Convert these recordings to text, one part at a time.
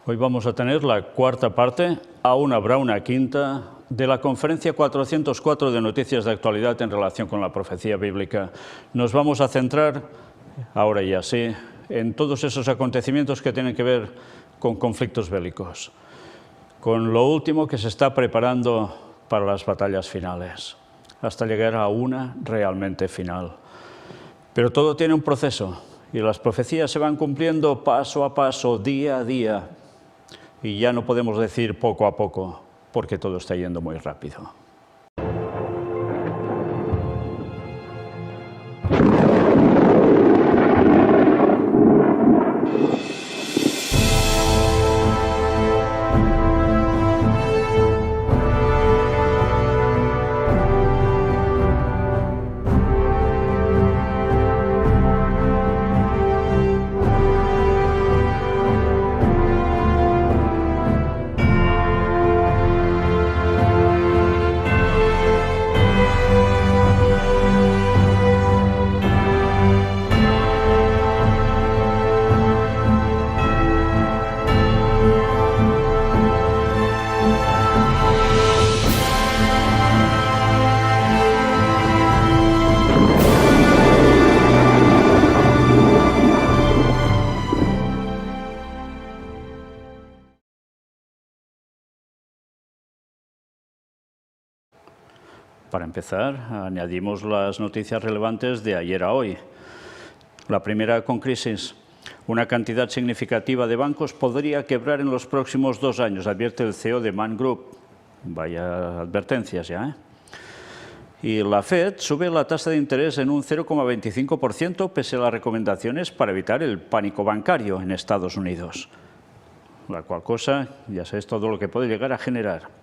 Hoy vamos a tener la cuarta parte, aún habrá una quinta, de la conferencia 404 de Noticias de Actualidad en relación con la profecía bíblica. Nos vamos a centrar, ahora ya sí, en todos esos acontecimientos que tienen que ver con conflictos bélicos, con lo último que se está preparando para las batallas finales, hasta llegar a una realmente final. Pero todo tiene un proceso y las profecías se van cumpliendo paso a paso, día a día, y ya no podemos decir poco a poco, porque todo está yendo muy rápido. Para empezar, añadimos las noticias relevantes de ayer a hoy. La primera con crisis. Una cantidad significativa de bancos podría quebrar en los próximos 2 años, advierte el CEO de Man Group. Vaya advertencias ya, ¿eh? Y la Fed sube la tasa de interés en un 0,25% pese a las recomendaciones para evitar el pánico bancario en Estados Unidos. La cual cosa, ya sabéis todo lo que puede llegar a generar.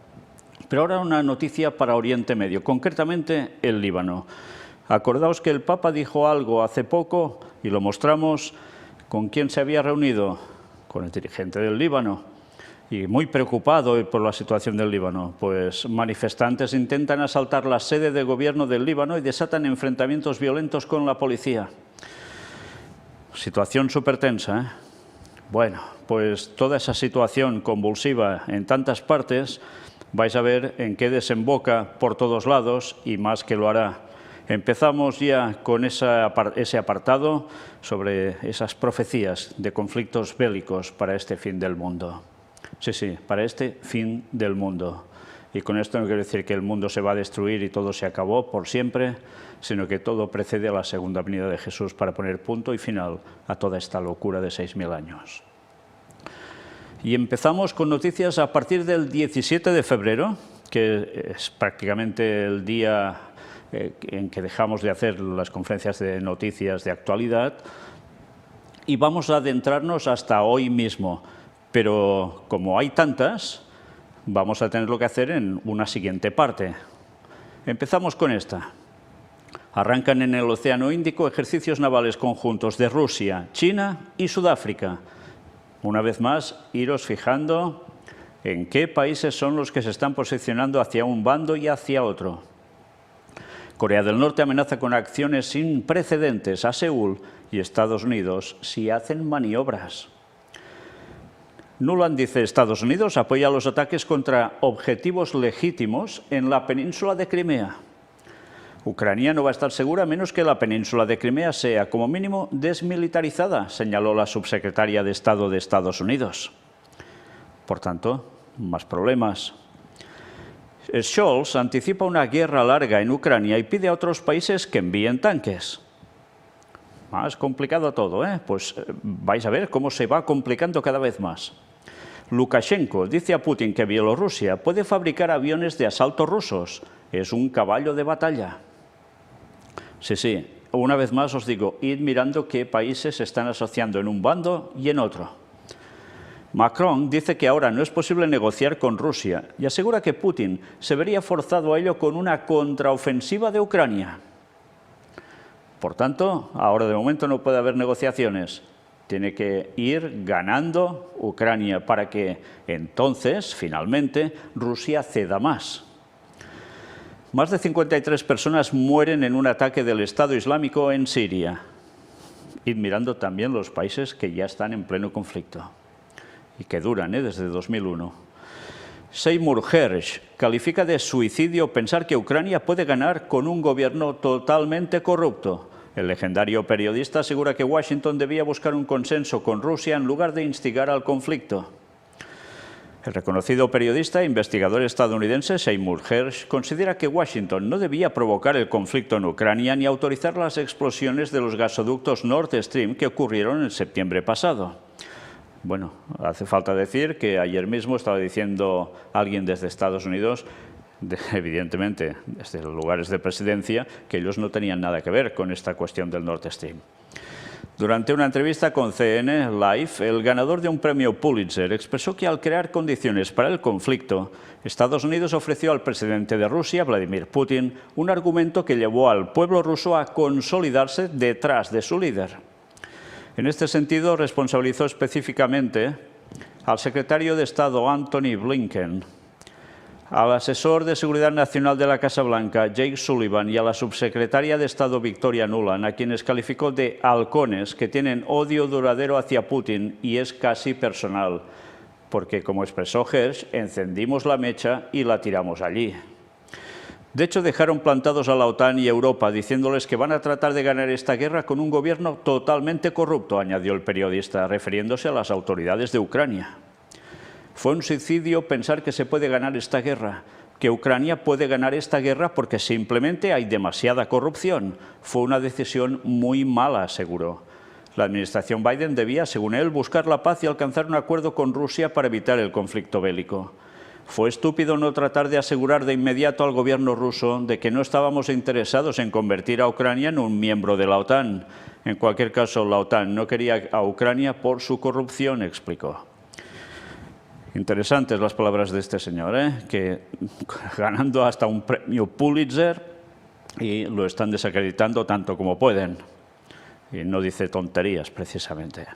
Pero ahora una noticia para Oriente Medio, concretamente el Líbano. Acordaos que el Papa dijo algo hace poco y lo mostramos. ¿Con quién se había reunido? Con el dirigente del Líbano. Y muy preocupado por la situación del Líbano, pues manifestantes intentan asaltar la sede de gobierno del Líbano y desatan enfrentamientos violentos con la policía. Situación súper tensa, ¿eh? Bueno, pues toda esa situación convulsiva en tantas partes, vais a ver en qué desemboca por todos lados y más que lo hará. Empezamos ya con ese apartado sobre esas profecías de conflictos bélicos para este fin del mundo. Sí, para este fin del mundo. Y con esto no quiero decir que el mundo se va a destruir y todo se acabó por siempre, sino que todo precede a la segunda venida de Jesús para poner punto y final a toda esta locura de 6.000 años. Y empezamos con noticias a partir del 17 de febrero, que es prácticamente el día en que dejamos de hacer las conferencias de noticias de actualidad, y vamos a adentrarnos hasta hoy mismo. Pero como hay tantas, vamos a tenerlo que hacer en una siguiente parte. Empezamos con esta. Arrancan en el Océano Índico ejercicios navales conjuntos de Rusia, China y Sudáfrica. Una vez más, iros fijando en qué países son los que se están posicionando hacia un bando y hacia otro. Corea del Norte amenaza con acciones sin precedentes a Seúl y Estados Unidos si hacen maniobras. Nuland dice: Estados Unidos apoya los ataques contra objetivos legítimos en la península de Crimea. Ucrania no va a estar segura a menos que la península de Crimea sea, como mínimo, desmilitarizada, señaló la subsecretaria de Estado de Estados Unidos. Por tanto, más problemas. Scholz anticipa una guerra larga en Ucrania y pide a otros países que envíen tanques. Más complicado todo, ¿eh? Pues vais a ver cómo se va complicando cada vez más. Lukashenko dice a Putin que Bielorrusia puede fabricar aviones de asalto rusos. Es un caballo de batalla. Sí, una vez más os digo, id mirando qué países se están asociando en un bando y en otro. Macron dice que ahora no es posible negociar con Rusia y asegura que Putin se vería forzado a ello con una contraofensiva de Ucrania. Por tanto, ahora de momento no puede haber negociaciones. Tiene que ir ganando Ucrania para que entonces, finalmente, Rusia ceda más. Más de 53 personas mueren en un ataque del Estado Islámico en Siria. Id mirando también los países que ya están en pleno conflicto. y que duran desde 2001. Seymour Hersh califica de suicidio pensar que Ucrania puede ganar con un gobierno totalmente corrupto. El legendario periodista asegura que Washington debía buscar un consenso con Rusia en lugar de instigar al conflicto. El reconocido periodista e investigador estadounidense Seymour Hersh considera que Washington no debía provocar el conflicto en Ucrania ni autorizar las explosiones de los gasoductos Nord Stream que ocurrieron en septiembre pasado. Bueno, hace falta decir que ayer mismo estaba diciendo alguien desde Estados Unidos, evidentemente desde los lugares de presidencia, que ellos no tenían nada que ver con esta cuestión del Nord Stream. Durante una entrevista con CNN Live, el ganador de un premio Pulitzer expresó que al crear condiciones para el conflicto, Estados Unidos ofreció al presidente de Rusia, Vladimir Putin, un argumento que llevó al pueblo ruso a consolidarse detrás de su líder. En este sentido, responsabilizó específicamente al secretario de Estado Antony Blinken, al asesor de Seguridad Nacional de la Casa Blanca, Jake Sullivan, y a la subsecretaria de Estado, Victoria Nuland, a quienes calificó de halcones que tienen odio duradero hacia Putin y es casi personal, porque, como expresó Hersh, encendimos la mecha y la tiramos allí. De hecho, dejaron plantados a la OTAN y Europa, diciéndoles que van a tratar de ganar esta guerra con un gobierno totalmente corrupto, añadió el periodista, refiriéndose a las autoridades de Ucrania. Fue un suicidio pensar que se puede ganar esta guerra, que Ucrania puede ganar esta guerra porque simplemente hay demasiada corrupción. Fue una decisión muy mala, aseguró. La administración Biden debía, según él, buscar la paz y alcanzar un acuerdo con Rusia para evitar el conflicto bélico. Fue estúpido no tratar de asegurar de inmediato al gobierno ruso de que no estábamos interesados en convertir a Ucrania en un miembro de la OTAN. En cualquier caso, la OTAN no quería a Ucrania por su corrupción, explicó. Interesantes las palabras de este señor, que ganando hasta un premio Pulitzer y lo están desacreditando tanto como pueden. Y no dice tonterías, precisamente.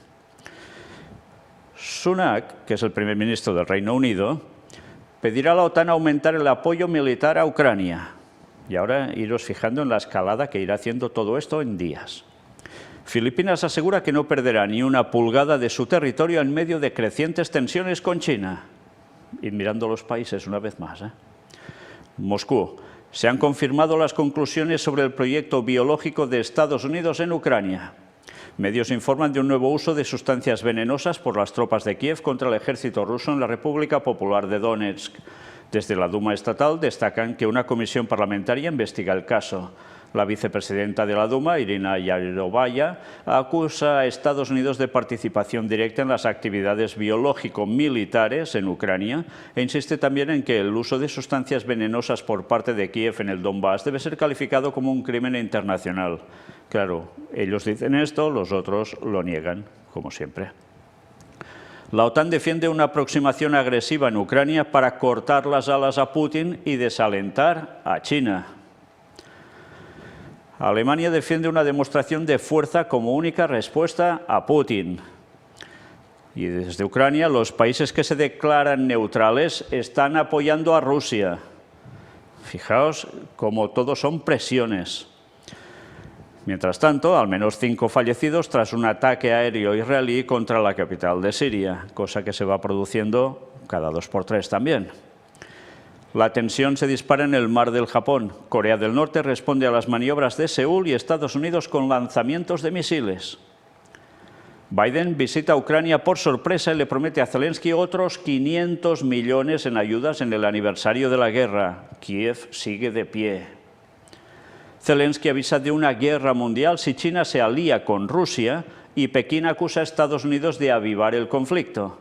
Sunak, que es el primer ministro del Reino Unido, pedirá a la OTAN aumentar el apoyo militar a Ucrania. Y ahora iros fijando en la escalada que irá haciendo todo esto en días. Filipinas asegura que no perderá ni una pulgada de su territorio en medio de crecientes tensiones con China. Y mirando los países una vez más. Moscú. Se han confirmado las conclusiones sobre el proyecto biológico de Estados Unidos en Ucrania. Medios informan de un nuevo uso de sustancias venenosas por las tropas de Kiev contra el ejército ruso en la República Popular de Donetsk. Desde la Duma estatal destacan que una comisión parlamentaria investiga el caso. La vicepresidenta de la Duma, Irina Yarovaya, acusa a Estados Unidos de participación directa en las actividades biológico-militares en Ucrania e insiste también en que el uso de sustancias venenosas por parte de Kiev en el Donbass debe ser calificado como un crimen internacional. Claro, ellos dicen esto, los otros lo niegan, como siempre. La OTAN defiende una aproximación agresiva en Ucrania para cortar las alas a Putin y desalentar a China. Alemania defiende una demostración de fuerza como única respuesta a Putin. Y desde Ucrania, los países que se declaran neutrales están apoyando a Rusia. Fijaos cómo todos son presiones. Mientras tanto, al menos 5 fallecidos tras un ataque aéreo israelí contra la capital de Siria, cosa que se va produciendo cada 2 por 3 también. La tensión se dispara en el mar del Japón. Corea del Norte responde a las maniobras de Seúl y Estados Unidos con lanzamientos de misiles. Biden visita Ucrania por sorpresa y le promete a Zelensky otros 500 millones en ayudas en el aniversario de la guerra. Kiev sigue de pie. Zelensky avisa de una guerra mundial si China se alía con Rusia y Pekín acusa a Estados Unidos de avivar el conflicto.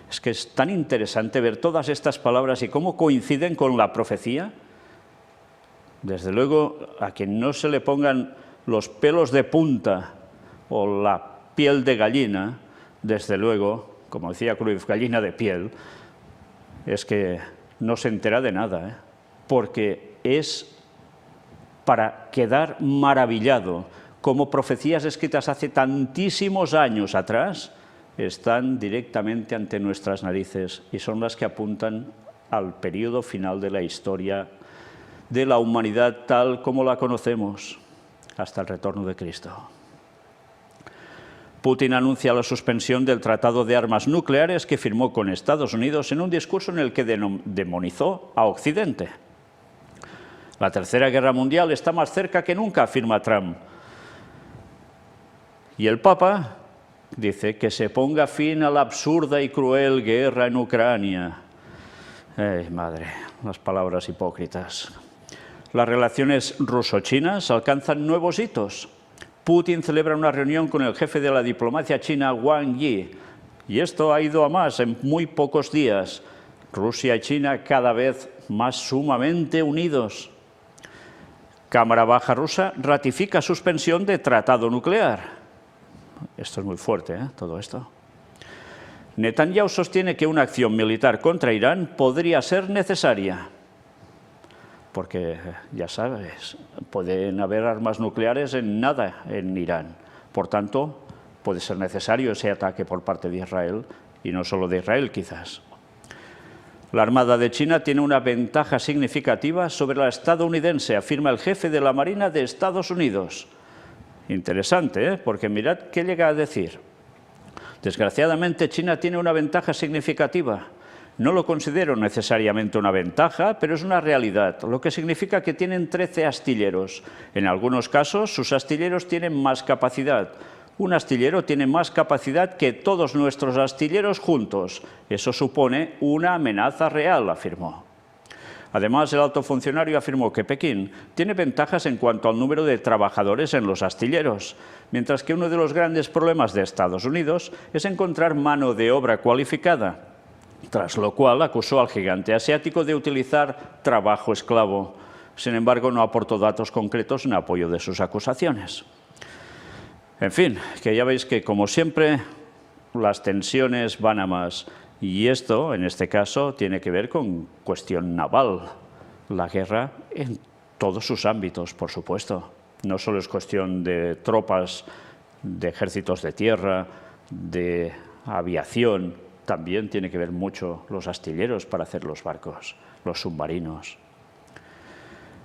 Es que es tan interesante ver todas estas palabras y cómo coinciden con la profecía. Desde luego, a quien no se le pongan los pelos de punta o la piel de gallina, desde luego, como decía Cruyff, gallina de piel, es que no se entera de nada, porque es para quedar maravillado, como profecías escritas hace tantísimos años atrás, están directamente ante nuestras narices y son las que apuntan al periodo final de la historia de la humanidad tal como la conocemos, hasta el retorno de Cristo. Putin anuncia la suspensión del Tratado de Armas Nucleares que firmó con Estados Unidos en un discurso en el que demonizó a Occidente. La Tercera Guerra Mundial está más cerca que nunca, afirma Trump. Y el Papa dice que se ponga fin a la absurda y cruel guerra en Ucrania. ¡Ay, madre! Las palabras hipócritas. Las relaciones ruso-chinas alcanzan nuevos hitos. Putin celebra una reunión con el jefe de la diplomacia china, Wang Yi. Y esto ha ido a más en muy pocos días. Rusia y China cada vez más sumamente unidos. Cámara Baja rusa ratifica suspensión de tratado nuclear. Esto es muy fuerte, todo esto. Netanyahu sostiene que una acción militar contra Irán podría ser necesaria. Porque, ya sabes, pueden haber armas nucleares en nada en Irán. Por tanto, puede ser necesario ese ataque por parte de Israel, y no solo de Israel, quizás. La Armada de China tiene una ventaja significativa sobre la estadounidense, afirma el jefe de la Marina de Estados Unidos. Interesante, porque mirad qué llega a decir. Desgraciadamente, China tiene una ventaja significativa. No lo considero necesariamente una ventaja, pero es una realidad, lo que significa que tienen 13 astilleros. En algunos casos, sus astilleros tienen más capacidad. Un astillero tiene más capacidad que todos nuestros astilleros juntos. Eso supone una amenaza real, afirmó. Además, el alto funcionario afirmó que Pekín tiene ventajas en cuanto al número de trabajadores en los astilleros, mientras que uno de los grandes problemas de Estados Unidos es encontrar mano de obra cualificada, tras lo cual acusó al gigante asiático de utilizar trabajo esclavo. Sin embargo, no aportó datos concretos en apoyo de sus acusaciones. En fin, que ya veis que, como siempre, las tensiones van a más. Y esto, en este caso, tiene que ver con cuestión naval. La guerra en todos sus ámbitos, por supuesto. No solo es cuestión de tropas, de ejércitos de tierra, de aviación. También tiene que ver mucho los astilleros para hacer los barcos, los submarinos.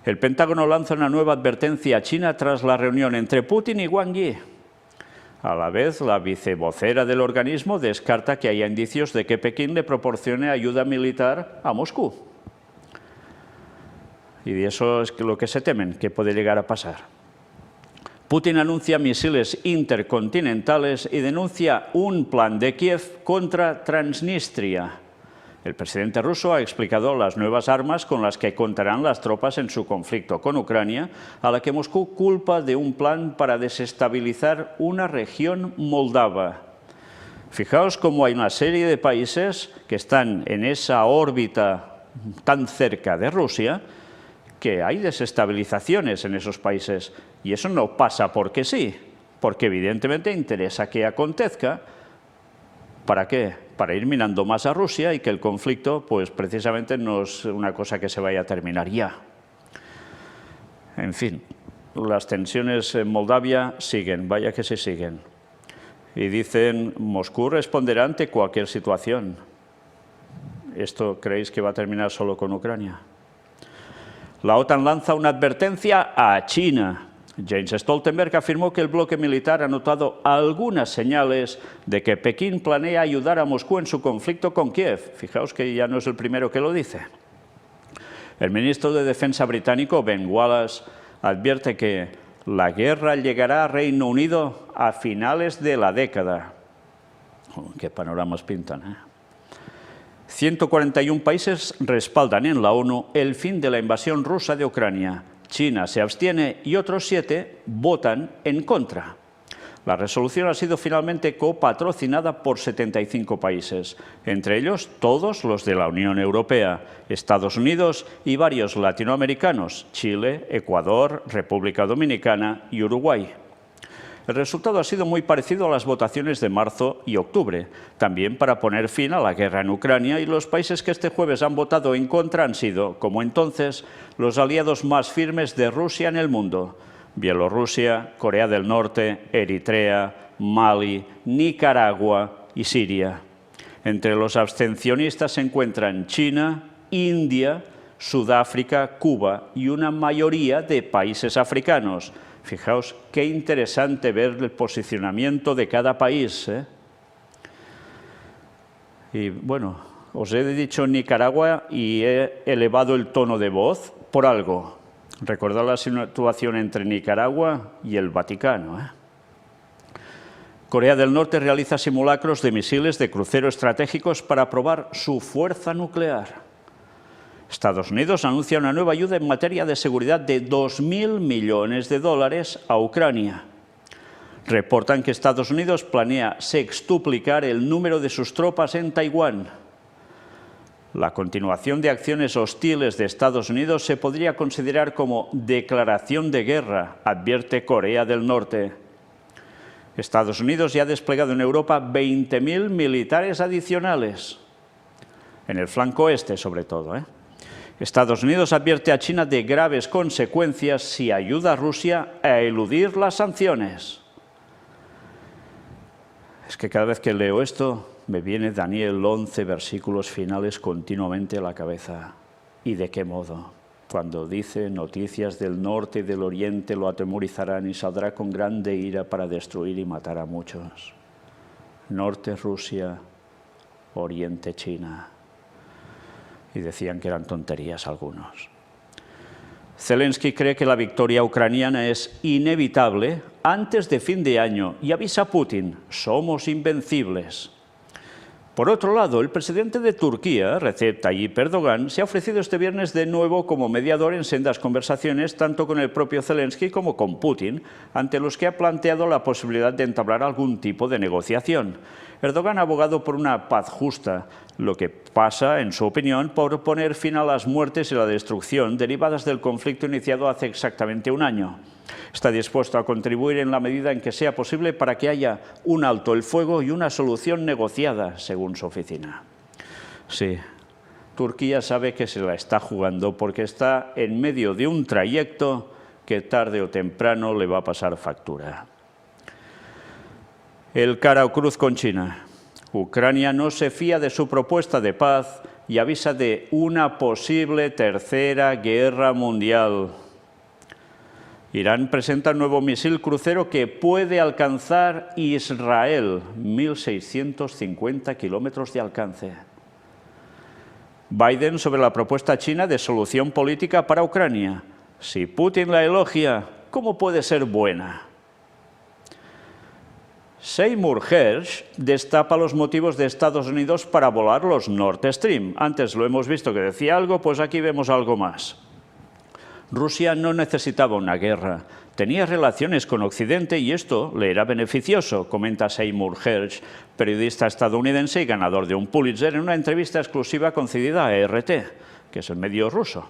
El Pentágono lanza una nueva advertencia a China tras la reunión entre Putin y Wang Yi. A la vez, la vicevocera del organismo descarta que haya indicios de que Pekín le proporcione ayuda militar a Moscú. Y de eso es lo que se temen, que puede llegar a pasar. Putin anuncia misiles intercontinentales y denuncia un plan de Kiev contra Transnistria. El presidente ruso ha explicado las nuevas armas con las que contarán las tropas en su conflicto con Ucrania, a la que Moscú culpa de un plan para desestabilizar una región moldava. Fijaos cómo hay una serie de países que están en esa órbita tan cerca de Rusia, que hay desestabilizaciones en esos países. Y eso no pasa porque sí, porque evidentemente interesa que acontezca. ¿Para qué? Para ir minando más a Rusia y que el conflicto, pues precisamente no es una cosa que se vaya a terminar ya. En fin, las tensiones en Moldavia siguen, vaya que sí siguen. Y dicen, Moscú responderá ante cualquier situación. ¿Esto creéis que va a terminar solo con Ucrania? La OTAN lanza una advertencia a China. Jens Stoltenberg afirmó que el bloque militar ha notado algunas señales de que Pekín planea ayudar a Moscú en su conflicto con Kiev. Fijaos que ya no es el primero que lo dice. El ministro de Defensa británico, Ben Wallace, advierte que la guerra llegará a Reino Unido a finales de la década. Qué panoramas pintan, 141 países respaldan en la ONU el fin de la invasión rusa de Ucrania. China se abstiene y otros 7 votan en contra. La resolución ha sido finalmente copatrocinada por 75 países, entre ellos todos los de la Unión Europea, Estados Unidos y varios latinoamericanos, Chile, Ecuador, República Dominicana y Uruguay. El resultado ha sido muy parecido a las votaciones de marzo y octubre, también para poner fin a la guerra en Ucrania, y los países que este jueves han votado en contra han sido, como entonces, los aliados más firmes de Rusia en el mundo: Bielorrusia, Corea del Norte, Eritrea, Mali, Nicaragua y Siria. Entre los abstencionistas se encuentran China, India, Sudáfrica, Cuba y una mayoría de países africanos, Fijaos qué interesante ver el posicionamiento de cada país, ¿eh? Y bueno, os he dicho Nicaragua y he elevado el tono de voz por algo. Recordad la situación entre Nicaragua y el Vaticano, ¿eh? Corea del Norte realiza simulacros de misiles de crucero estratégicos para probar su fuerza nuclear. Estados Unidos anuncia una nueva ayuda en materia de seguridad de 2.000 millones de dólares a Ucrania. Reportan que Estados Unidos planea sextuplicar el número de sus tropas en Taiwán. La continuación de acciones hostiles de Estados Unidos se podría considerar como declaración de guerra, advierte Corea del Norte. Estados Unidos ya ha desplegado en Europa 20.000 militares adicionales, en el flanco este sobre todo, ¿eh? Estados Unidos advierte a China de graves consecuencias si ayuda a Rusia a eludir las sanciones. Es que cada vez que leo esto me viene Daniel 11, versículos finales continuamente a la cabeza. ¿Y de qué modo? Cuando dice, noticias del norte y del oriente lo atemorizarán y saldrá con grande ira para destruir y matar a muchos. Norte Rusia, oriente China. Y decían que eran tonterías algunos. Zelensky cree que la victoria ucraniana es inevitable antes de fin de año y avisa a Putin, somos invencibles. Por otro lado, el presidente de Turquía, Recep Tayyip Erdogan, se ha ofrecido este viernes de nuevo como mediador en sendas conversaciones tanto con el propio Zelensky como con Putin, ante los que ha planteado la posibilidad de entablar algún tipo de negociación. Erdogan ha abogado por una paz justa, lo que pasa, en su opinión, por poner fin a las muertes y la destrucción derivadas del conflicto iniciado hace exactamente un año. Está dispuesto a contribuir en la medida en que sea posible para que haya un alto el fuego y una solución negociada, según su oficina. Sí, Turquía sabe que se la está jugando porque está en medio de un trayecto que tarde o temprano le va a pasar factura. El cara o cruz con China. Ucrania no se fía de su propuesta de paz y avisa de una posible tercera guerra mundial. Irán presenta un nuevo misil crucero que puede alcanzar Israel, 1.650 kilómetros de alcance. Biden sobre la propuesta china de solución política para Ucrania. Si Putin la elogia, ¿cómo puede ser buena? Seymour Hersh destapa los motivos de Estados Unidos para volar los Nord Stream. Antes lo hemos visto que decía algo, pues aquí vemos algo más. Rusia no necesitaba una guerra, tenía relaciones con Occidente y esto le era beneficioso, comenta Seymour Hersh, periodista estadounidense y ganador de un Pulitzer, en una entrevista exclusiva concedida a RT, que es el medio ruso.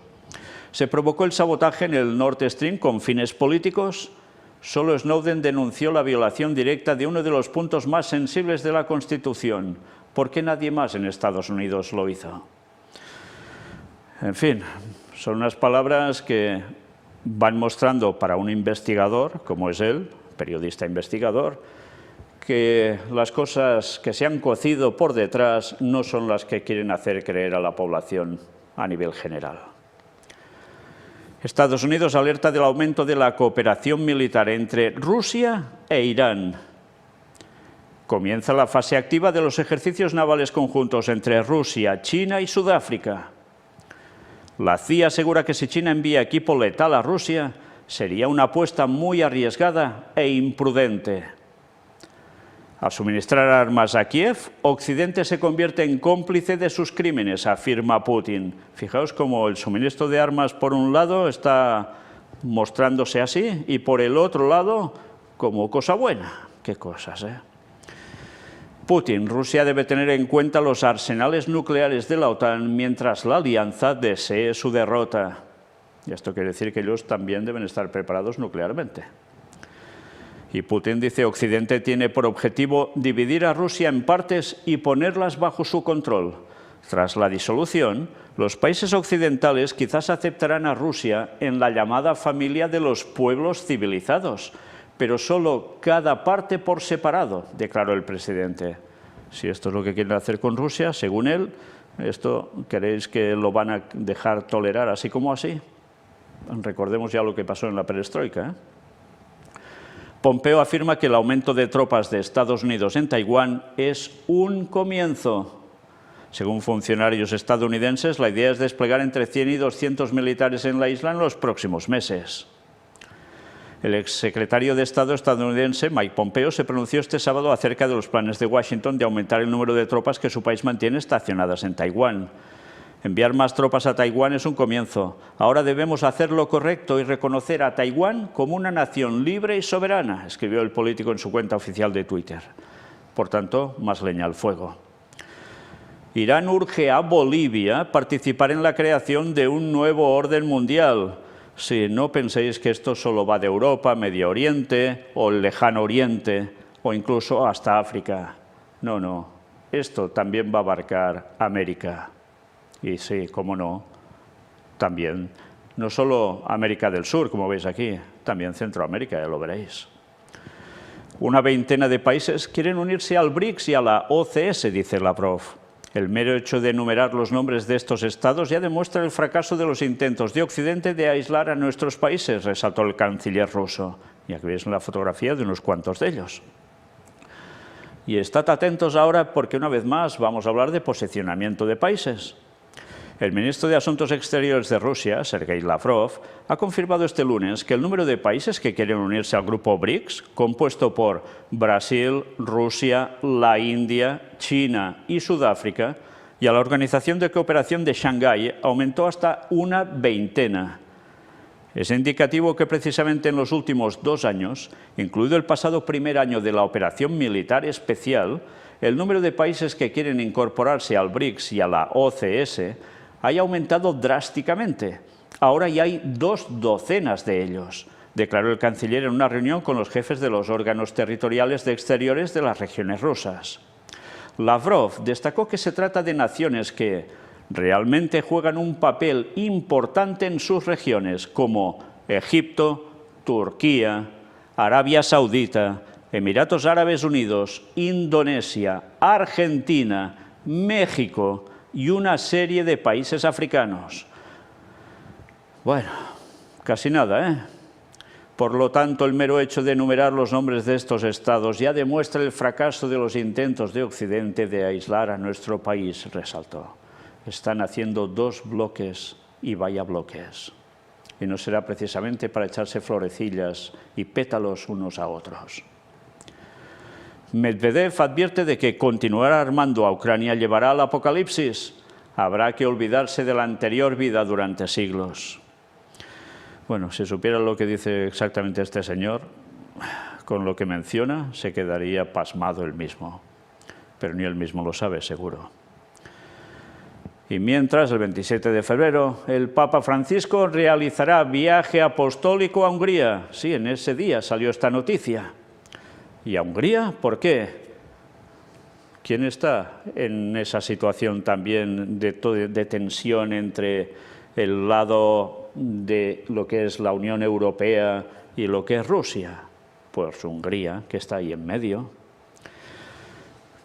¿Se provocó el sabotaje en el Nord Stream con fines políticos? Solo Snowden denunció la violación directa de uno de los puntos más sensibles de la Constitución. ¿Por qué nadie más en Estados Unidos lo hizo? En fin, son unas palabras que van mostrando para un investigador, como es él, periodista investigador, que las cosas que se han cocido por detrás no son las que quieren hacer creer a la población a nivel general. Estados Unidos alerta del aumento de la cooperación militar entre Rusia e Irán. Comienza la fase activa de los ejercicios navales conjuntos entre Rusia, China y Sudáfrica. La CIA asegura que si China envía equipo letal a Rusia, sería una apuesta muy arriesgada e imprudente. Al suministrar armas a Kiev, Occidente se convierte en cómplice de sus crímenes, afirma Putin. Fijaos cómo el suministro de armas por un lado está mostrándose así y por el otro lado como cosa buena. Qué cosas, ¿eh? Putin, Rusia debe tener en cuenta los arsenales nucleares de la OTAN mientras la alianza desee su derrota. Y esto quiere decir que ellos también deben estar preparados nuclearmente. Y Putin dice, Occidente tiene por objetivo dividir a Rusia en partes y ponerlas bajo su control. Tras la disolución, los países occidentales quizás aceptarán a Rusia en la llamada familia de los pueblos civilizados, pero solo cada parte por separado, declaró el presidente. Si esto es lo que quieren hacer con Rusia, según él, ¿esto queréis que lo van a dejar tolerar así como así? Recordemos ya lo que pasó en la perestroika, ¿eh? Pompeo afirma que el aumento de tropas de Estados Unidos en Taiwán es un comienzo. Según funcionarios estadounidenses, la idea es desplegar entre 100 y 200 militares en la isla en los próximos meses. El exsecretario de Estado estadounidense, Mike Pompeo, se pronunció este sábado acerca de los planes de Washington de aumentar el número de tropas que su país mantiene estacionadas en Taiwán. Enviar más tropas a Taiwán es un comienzo. Ahora debemos hacer lo correcto y reconocer a Taiwán como una nación libre y soberana, escribió el político en su cuenta oficial de Twitter. Por tanto, más leña al fuego. Irán urge a Bolivia participar en la creación de un nuevo orden mundial. Sí, no penséis que esto solo va de Europa, Medio Oriente o el Lejano Oriente o incluso hasta África. No, no, esto también va a abarcar América. Y sí, cómo no, también, no solo América del Sur, como veis aquí, también Centroamérica, ya lo veréis. Una veintena de países quieren unirse al BRICS y a la OCS, dice Lavrov. El mero hecho de enumerar los nombres de estos estados ya demuestra el fracaso de los intentos de Occidente de aislar a nuestros países, resaltó el canciller ruso. Y aquí veis la fotografía de unos cuantos de ellos. Y estad atentos ahora porque una vez más vamos a hablar de posicionamiento de países. El ministro de Asuntos Exteriores de Rusia, Sergei Lavrov, ha confirmado este lunes que el número de países que quieren unirse al grupo BRICS, compuesto por Brasil, Rusia, la India, China y Sudáfrica, y a la Organización de Cooperación de Shanghái, aumentó hasta una veintena. Es indicativo que precisamente en los últimos 2 años, incluido el pasado primer año de la operación militar especial, el número de países que quieren incorporarse al BRICS y a la OCS haya aumentado drásticamente. Ahora ya hay 2 docenas de ellos, declaró el canciller en una reunión con los jefes de los órganos territoriales de exteriores de las regiones rusas. Lavrov destacó que se trata de naciones que realmente juegan un papel importante en sus regiones, como Egipto, Turquía, Arabia Saudita, Emiratos Árabes Unidos, Indonesia, Argentina, México y una serie de países africanos. Bueno, casi nada, ¿eh? Por lo tanto, el mero hecho de enumerar los nombres de estos estados ya demuestra el fracaso de los intentos de Occidente de aislar a nuestro país, resaltó. Están haciendo 2 bloques y vaya bloques. Y no será precisamente para echarse florecillas y pétalos unos a otros. Medvedev advierte de que continuar armando a Ucrania llevará al apocalipsis. Habrá que olvidarse de la anterior vida durante siglos. Bueno, si supiera lo que dice exactamente este señor, con lo que menciona, se quedaría pasmado él mismo. Pero ni él mismo lo sabe, seguro. Y mientras, el 27 de febrero, el Papa Francisco realizará viaje apostólico a Hungría. Sí, en ese día salió esta noticia. ¿Y a Hungría? ¿Por qué? ¿Quién está en esa situación también de tensión entre el lado de lo que es la Unión Europea y lo que es Rusia? Pues Hungría, que está ahí en medio.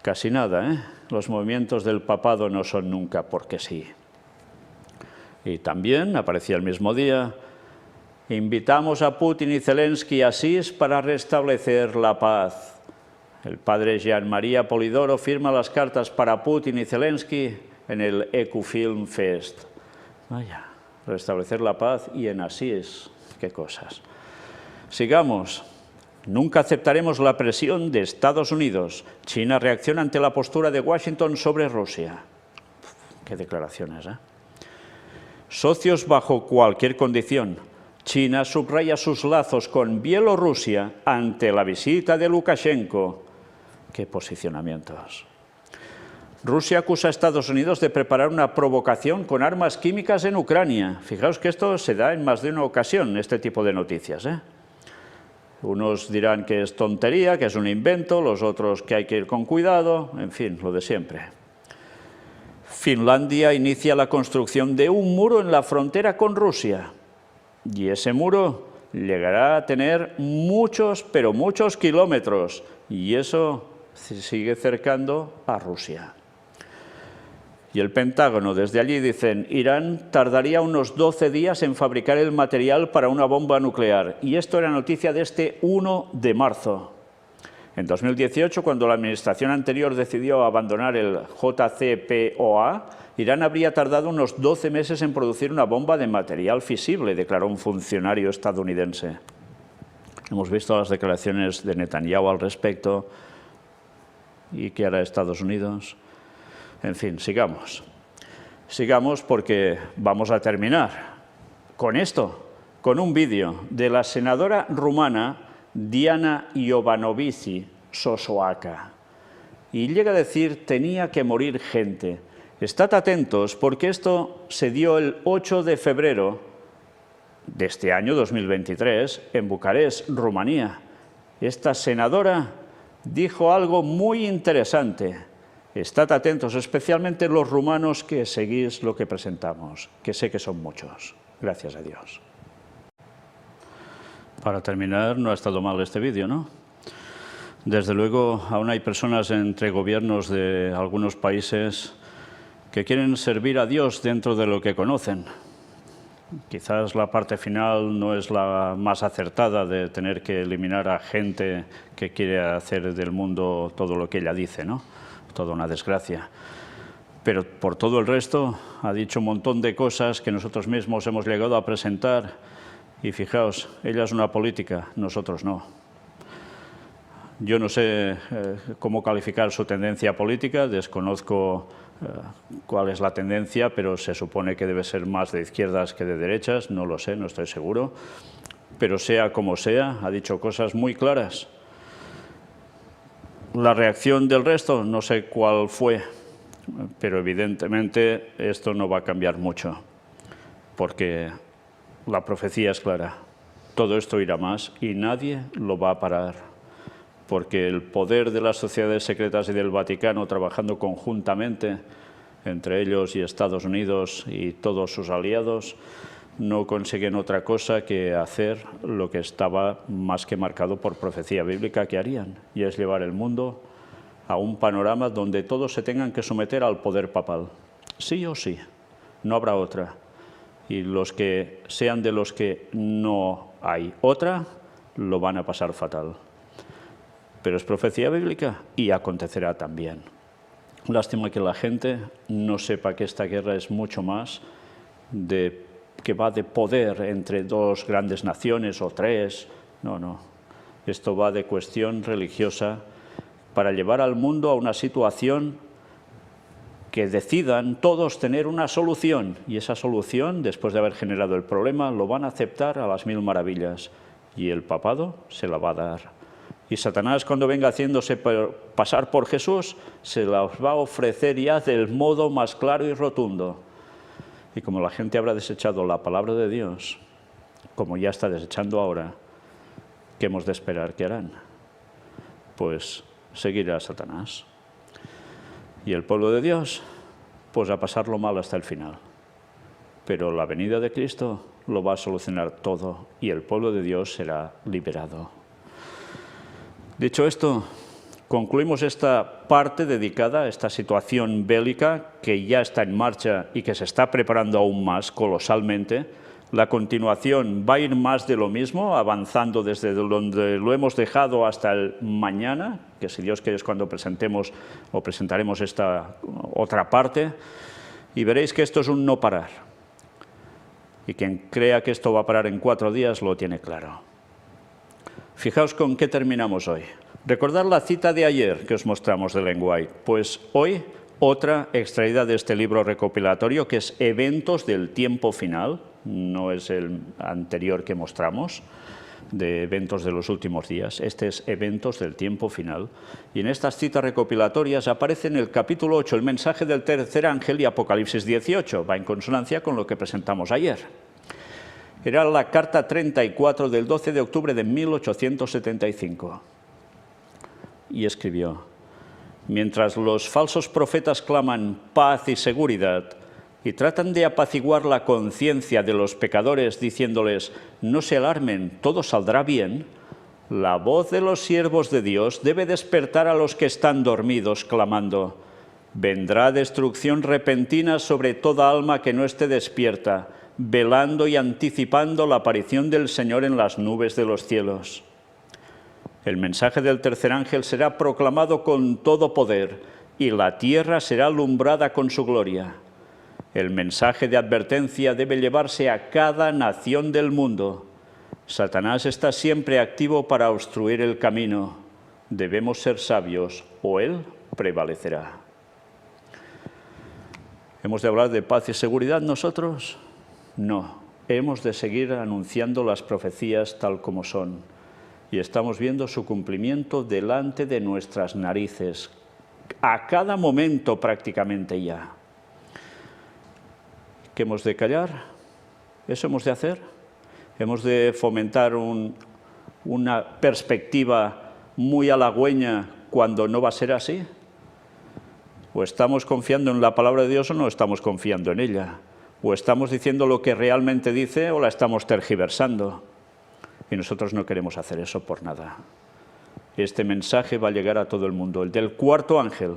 Casi nada, ¿eh? Los movimientos del papado no son nunca porque sí. Y también aparecía el mismo día: invitamos a Putin y Zelensky a Asís para restablecer la paz. El padre Jean-María Polidoro firma las cartas para Putin y Zelensky en el Ecufilm Fest. Vaya, restablecer la paz y en Asís, qué cosas. Sigamos. Nunca aceptaremos la presión de Estados Unidos. China reacciona ante la postura de Washington sobre Rusia. Qué declaraciones, ¿eh? Socios bajo cualquier condición. China subraya sus lazos con Bielorrusia ante la visita de Lukashenko. ¡Qué posicionamientos! Rusia acusa a Estados Unidos de preparar una provocación con armas químicas en Ucrania. Fijaos que esto se da en más de una ocasión, este tipo de noticias, ¿eh? Unos dirán que es tontería, que es un invento, los otros que hay que ir con cuidado, en fin, lo de siempre. Finlandia inicia la construcción de un muro en la frontera con Rusia. Y ese muro llegará a tener muchos, pero muchos kilómetros. Y eso se sigue cercando a Rusia. Y el Pentágono, desde allí dicen, Irán tardaría unos 12 días en fabricar el material para una bomba nuclear. Y esto era noticia de este 1 de marzo. En 2018, cuando la administración anterior decidió abandonar el JCPOA, Irán habría tardado unos 12 meses en producir una bomba de material fisible, declaró un funcionario estadounidense. Hemos visto las declaraciones de Netanyahu al respecto. ¿Y qué hará Estados Unidos? En fin, sigamos. Sigamos porque vamos a terminar con esto, con un vídeo de la senadora rumana Diana Iovanovici Sosoaca. Y llega a decir, tenía que morir gente. Estad atentos porque esto se dio el 8 de febrero de este año 2023 en Bucarest, Rumanía. Esta senadora dijo algo muy interesante. Estad atentos, especialmente los rumanos que seguís lo que presentamos, que sé que son muchos. Gracias a Dios. Para terminar, no ha estado mal este vídeo, ¿no? Desde luego, aún hay personas entre gobiernos de algunos países que quieren servir a Dios dentro de lo que conocen. Quizás la parte final no es la más acertada de tener que eliminar a gente que quiere hacer del mundo todo lo que ella dice, ¿no? Toda una desgracia. Pero por todo el resto ha dicho un montón de cosas que nosotros mismos hemos llegado a presentar y fijaos, ella es una política, nosotros no. Yo no sé cómo calificar su tendencia política, desconozco cuál es la tendencia, pero se supone que debe ser más de izquierdas que de derechas, no lo sé, no estoy seguro. Pero sea como sea, ha dicho cosas muy claras. La reacción del resto, no sé cuál fue, pero evidentemente esto no va a cambiar mucho, porque la profecía es clara. Todo esto irá más y nadie lo va a parar, porque el poder de las sociedades secretas y del Vaticano trabajando conjuntamente, entre ellos y Estados Unidos y todos sus aliados, no consiguen otra cosa que hacer lo que estaba más que marcado por profecía bíblica que harían, y es llevar el mundo a un panorama donde todos se tengan que someter al poder papal. Sí o sí, no habrá otra. Y los que sean de los que no hay otra, lo van a pasar fatal. Pero es profecía bíblica y acontecerá también. Lástima que la gente no sepa que esta guerra es mucho más que va de poder entre dos grandes naciones o tres. No, no. Esto va de cuestión religiosa para llevar al mundo a una situación que decidan todos tener una solución. Y esa solución, después de haber generado el problema, lo van a aceptar a las 1000 maravillas. Y el papado se la va a dar. Y Satanás, cuando venga haciéndose pasar por Jesús, se las va a ofrecer ya del modo más claro y rotundo. Y como la gente habrá desechado la palabra de Dios, como ya está desechando ahora, ¿qué hemos de esperar que harán? Pues seguir a Satanás. Y el pueblo de Dios, pues a pasarlo mal hasta el final. Pero la venida de Cristo lo va a solucionar todo y el pueblo de Dios será liberado. Dicho esto, concluimos esta parte dedicada a esta situación bélica que ya está en marcha y que se está preparando aún más colosalmente. La continuación va a ir más de lo mismo, avanzando desde donde lo hemos dejado hasta el mañana, que si Dios quiere es cuando presentemos o presentaremos esta otra parte, y veréis que esto es un no parar. Y quien crea que esto va a parar en 4 días lo tiene claro. Fijaos con qué terminamos hoy. Recordad la cita de ayer que os mostramos de Ellen White. Pues hoy otra extraída de este libro recopilatorio que es Eventos del tiempo final, no es el anterior que mostramos, de eventos de los últimos días. Este es Eventos del tiempo final. Y en estas citas recopilatorias aparece en el capítulo 8 el mensaje del tercer ángel y Apocalipsis 18. Va en consonancia con lo que presentamos ayer. Era la carta 34 del 12 de octubre de 1875. Y escribió: mientras los falsos profetas claman paz y seguridad y tratan de apaciguar la conciencia de los pecadores diciéndoles no se alarmen, todo saldrá bien, la voz de los siervos de Dios debe despertar a los que están dormidos clamando Vendrá destrucción repentina sobre toda alma que no esté despierta, velando y anticipando la aparición del Señor en las nubes de los cielos. El mensaje del tercer ángel será proclamado con todo poder, y la tierra será alumbrada con su gloria. El mensaje de advertencia debe llevarse a cada nación del mundo. Satanás está siempre activo para obstruir el camino. Debemos ser sabios, o él prevalecerá. ¿Hemos de hablar de paz y seguridad nosotros? No. Hemos de seguir anunciando las profecías tal como son. Y estamos viendo su cumplimiento delante de nuestras narices, a cada momento prácticamente ya. ¿Qué hemos de callar? ¿Eso hemos de hacer? ¿Hemos de fomentar una perspectiva muy halagüeña cuando no va a ser así? ¿O estamos confiando en la palabra de Dios o no estamos confiando en ella? ¿O estamos diciendo lo que realmente dice o la estamos tergiversando? Y nosotros no queremos hacer eso por nada. Este mensaje va a llegar a todo el mundo. El del cuarto ángel,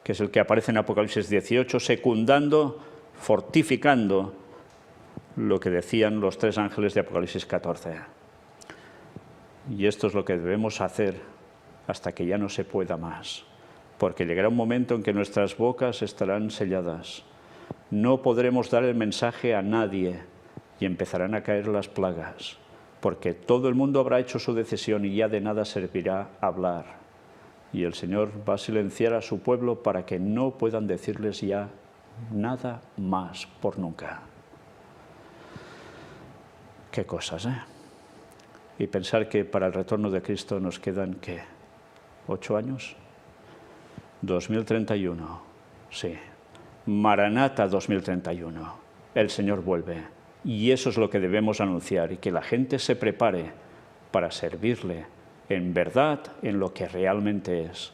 que es el que aparece en Apocalipsis 18, secundando, fortificando lo que decían los tres ángeles de Apocalipsis 14. Y esto es lo que debemos hacer hasta que ya no se pueda más. Porque llegará un momento en que nuestras bocas estarán selladas. No podremos dar el mensaje a nadie y empezarán a caer las plagas. Porque todo el mundo habrá hecho su decisión y ya de nada servirá hablar. Y el Señor va a silenciar a su pueblo para que no puedan decirles ya nada más por nunca. Qué cosas, ¿eh? Y pensar que para el retorno de Cristo nos quedan, ¿qué? ¿8 años? 2031, sí. Maranata 2031. El Señor vuelve. Y eso es lo que debemos anunciar, y que la gente se prepare para servirle en verdad, en lo que realmente es.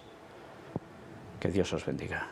Que Dios os bendiga.